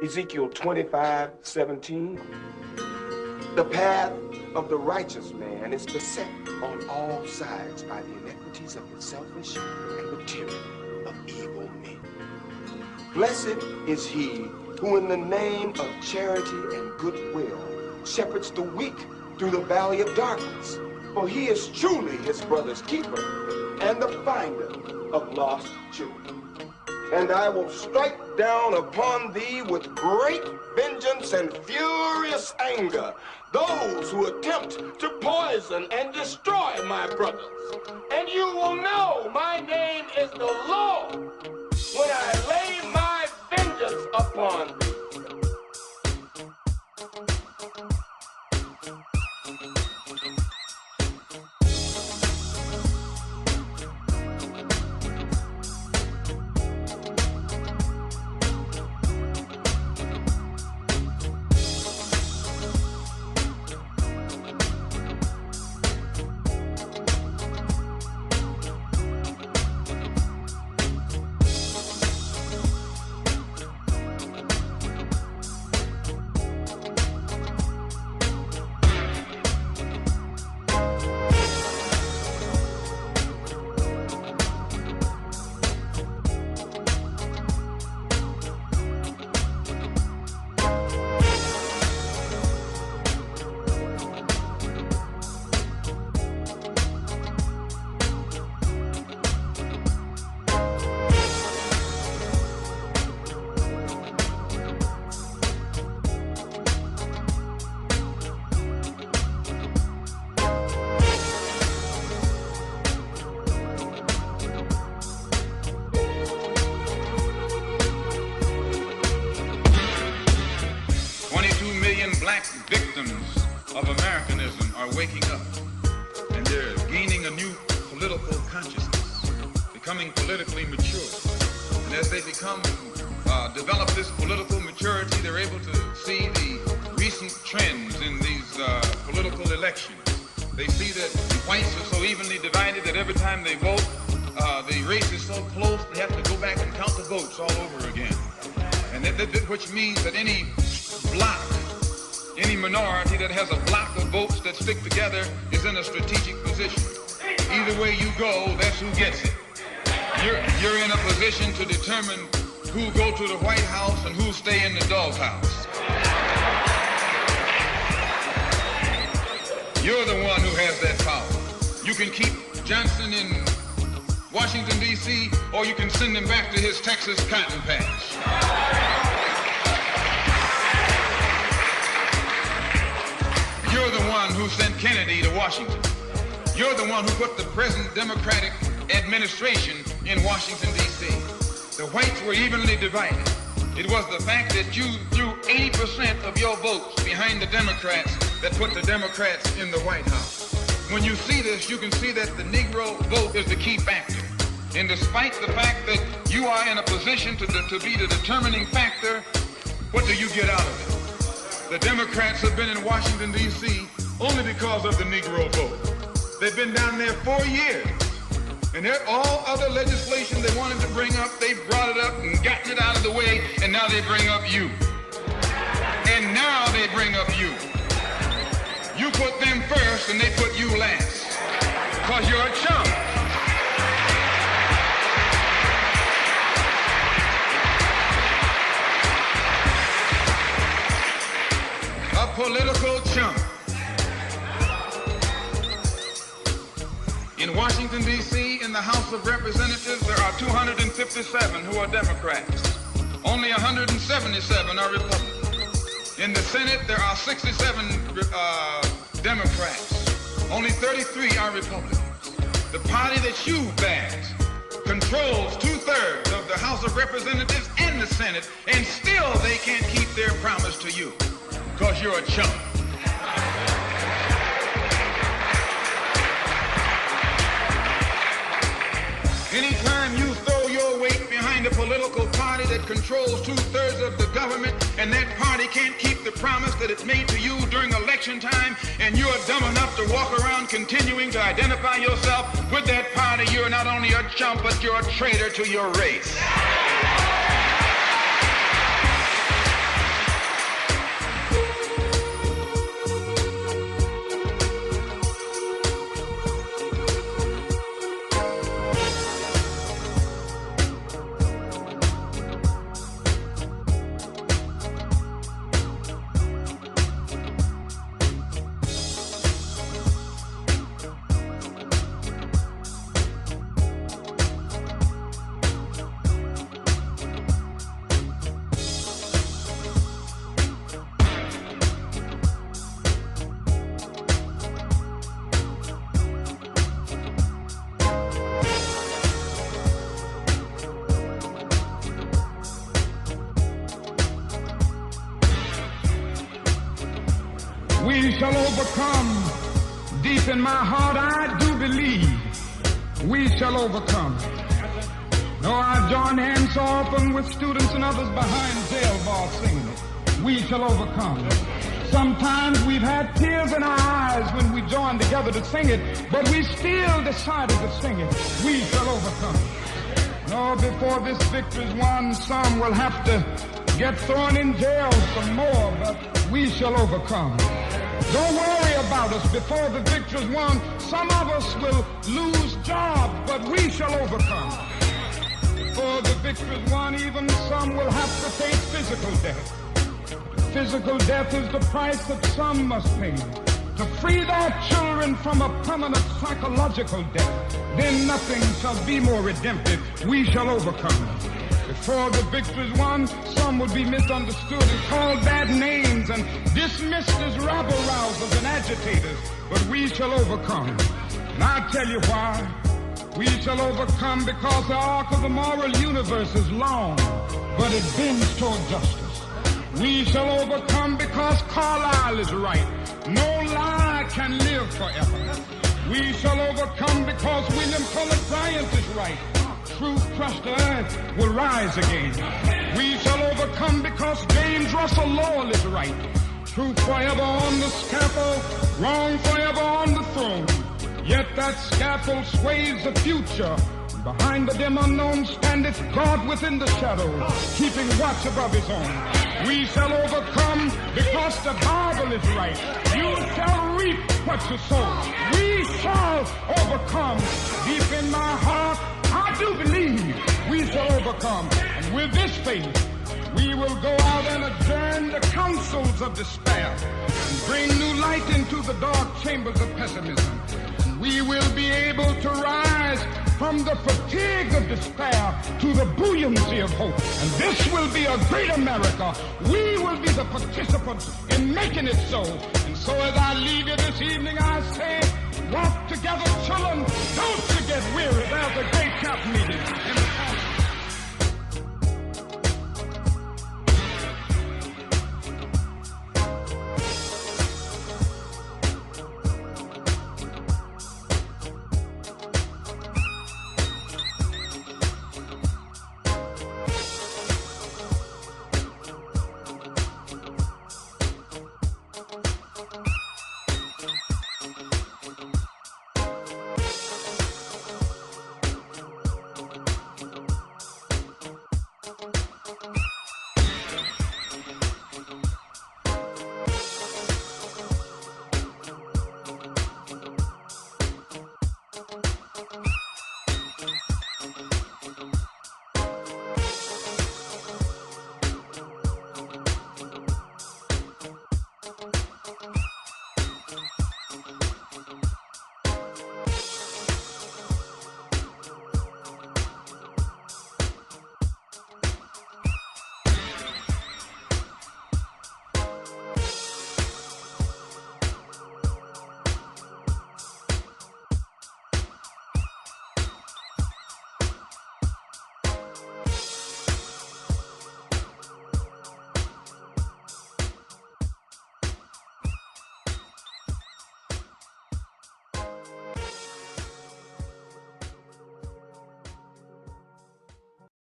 Ezekiel 25:17. The path of the righteous man is beset on all sides by the iniquities of the selfish and the tyranny of evil men. Blessed is he who in the name of charity and goodwill shepherds the weak through the valley of darkness, for he is truly his brother's keeper and the finder of lost children. And I will strike down upon thee with great vengeance and furious anger those who attempt to poison and destroy my brothers. And you will know my name is the Lord when I lay my vengeance upon thee. Develop this political maturity, they're able to see the recent trends in these political elections. They see that whites are so evenly divided that every time they vote, the race is so close they have to go back and count the votes all over again. And which means that any block, any minority that has a block of votes that stick together is in a strategic position. Either way you go, that's who gets it. You're in a position to determine who go to the White House and who stay in the doghouse. You're the one who has that power. You can keep Johnson in Washington, D.C., or you can send him back to his Texas cotton patch. You're the one who sent Kennedy to Washington. You're the one who put the present Democratic administration in Washington, D.C. The whites were evenly divided. It was the fact that you threw 80% of your votes behind the Democrats that put the Democrats in the White House. When you see this, you can see that the Negro vote is the key factor. And despite the fact that you are in a position to be the determining factor, what do you get out of it? The Democrats have been in Washington, D.C. only because of the Negro vote. They've been down there 4 years. And all other legislation they wanted to bring up, they brought it up and gotten it out of the way, and now they bring up you. And now they bring up you. You put them first and they put you last. Because you're a chump. A political chump. In Washington, D.C., in the House of Representatives, there are 257 who are Democrats. Only 177 are Republicans. In the Senate, there are 67 Democrats. Only 33 are Republicans. The party that you backed controls 2/3 of the House of Representatives and the Senate, and still they can't keep their promise to you, because you're a chump. Anytime you throw your weight behind a political party that controls 2/3 of the government, and that party can't keep the promise that it's made to you during election time, and you're dumb enough to walk around continuing to identify yourself with that party, you're not only a chump, but you're a traitor to your race. We shall overcome. Deep in my heart, I do believe we shall overcome. Though I join hands so often with students and others behind jail bars singing it, we shall overcome. Sometimes we've had tears in our eyes when we joined together to sing it, but we still decided to sing it. We shall overcome. No, before this victory's won, some will have to get thrown in jail some more, but we shall overcome. Don't worry about us. Before the victory's won, some of us will lose jobs, but we shall overcome. Before the victory's won, even some will have to face physical death. Physical death is the price that some must pay to free their children from a permanent psychological death. Then nothing shall be more redemptive. We shall overcome. Before the victory's won, some will be misunderstood and called bad names and dismissed as rabble-rousers and agitators. But we shall overcome. And I'll tell you why. We shall overcome because the arc of the moral universe is long, but it bends toward justice. We shall overcome because Carlyle is right. No lie can live forever. We shall overcome because William Cullen Bryant is right. Truth crushed to earth will rise again. We shall overcome because James Russell Lowell is right. Truth forever on the scaffold, wrong forever on the throne. Yet that scaffold sways the future. Behind the dim unknown standeth God within the shadows, keeping watch above his own. We shall overcome because the Bible is right. You shall reap what you sow. We shall overcome. Deep in my heart, I do believe we shall overcome. And with this faith, we will go out and adjourn the councils of despair and bring new light into the dark chambers of pessimism. And we will be able to rise from the fatigue of despair to the buoyancy of hope. And this will be a great America. We will be the participants in making it so. And so as I leave you this evening, I say, walk together, children. Don't you get weary. There's a great camp meeting in the